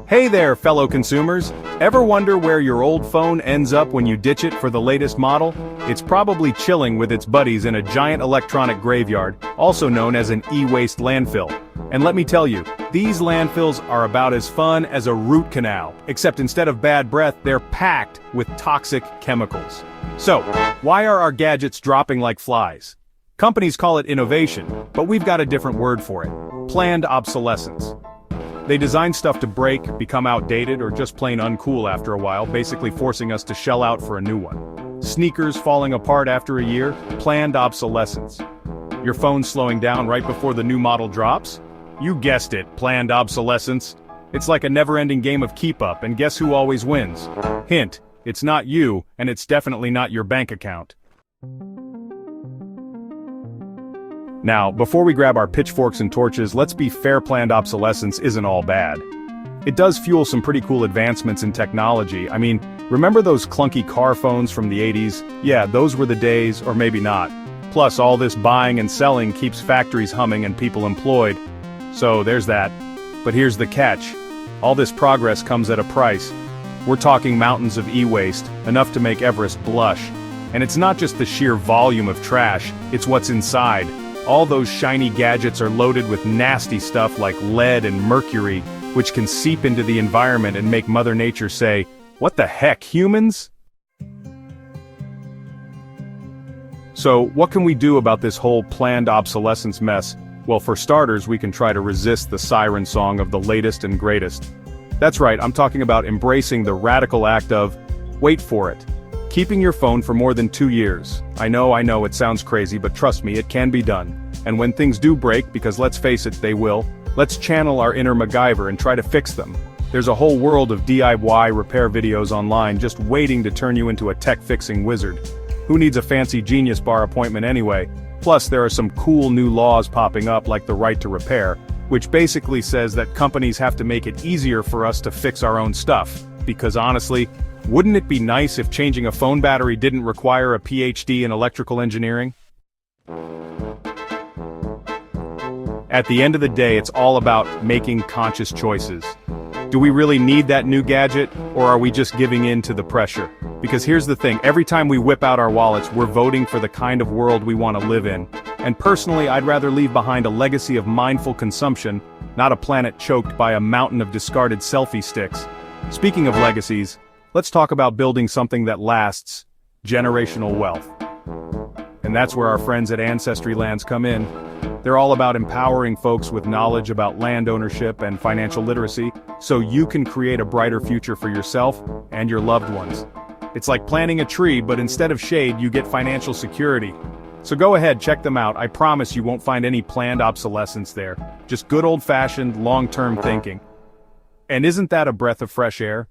Hey there, fellow consumers! Ever wonder where your old phone ends up when you ditch it for the latest model? It's probably chilling with its buddies in a giant electronic graveyard, also known as an e-waste landfill. And let me tell you, these landfills are about as fun as a root canal, except instead of bad breath, they're packed with toxic chemicals. So, why are our gadgets dropping like flies? Companies call it innovation, but we've got a different word for it: planned obsolescence. They design stuff to break, become outdated, or just plain uncool after a while, basically forcing us to shell out for a new one. Sneakers falling apart after a year, planned obsolescence. Your phone slowing down right before the new model drops? You guessed it, planned obsolescence. It's like a never-ending game of keep-up, and guess who always wins? Hint, it's not you, and it's definitely not your bank account. Now, before we grab our pitchforks and torches, let's be fair, planned obsolescence isn't all bad. It does fuel some pretty cool advancements in technology. I mean, remember those clunky car phones from the 80s? Yeah, those were the days, or maybe not. Plus, all this buying and selling keeps factories humming and people employed. So, there's that. But here's the catch. All this progress comes at a price. We're talking mountains of e-waste, enough to make Everest blush. And it's not just the sheer volume of trash, it's what's inside. All those shiny gadgets are loaded with nasty stuff like lead and mercury, which can seep into the environment and make Mother Nature say, "What the heck, humans?" So, what can we do about this whole planned obsolescence mess? Well, for starters, we can try to resist the siren song of the latest and greatest. That's right, I'm talking about embracing the radical act of, wait for it, keeping your phone for more than 2 years. I know, it sounds crazy, but trust me, it can be done. And when things do break, because let's face it, they will, let's channel our inner MacGyver and try to fix them. There's a whole world of DIY repair videos online just waiting to turn you into a tech-fixing wizard. Who needs a fancy Genius Bar appointment anyway? Plus, there are some cool new laws popping up like the right to repair, which basically says that companies have to make it easier for us to fix our own stuff. Because honestly, wouldn't it be nice if changing a phone battery didn't require a PhD in electrical engineering? At the end of the day, it's all about making conscious choices. Do we really need that new gadget, or are we just giving in to the pressure? Because here's the thing, every time we whip out our wallets, we're voting for the kind of world we want to live in. And personally, I'd rather leave behind a legacy of mindful consumption, not a planet choked by a mountain of discarded selfie sticks. Speaking of legacies, let's talk about building something that lasts: generational wealth. And that's where our friends at Ancestry Lands come in. They're all about empowering folks with knowledge about land ownership and financial literacy, so you can create a brighter future for yourself and your loved ones. It's like planting a tree, but instead of shade, you get financial security. So go ahead, check them out. I promise you won't find any planned obsolescence there. Just good old-fashioned, long-term thinking. And isn't that a breath of fresh air?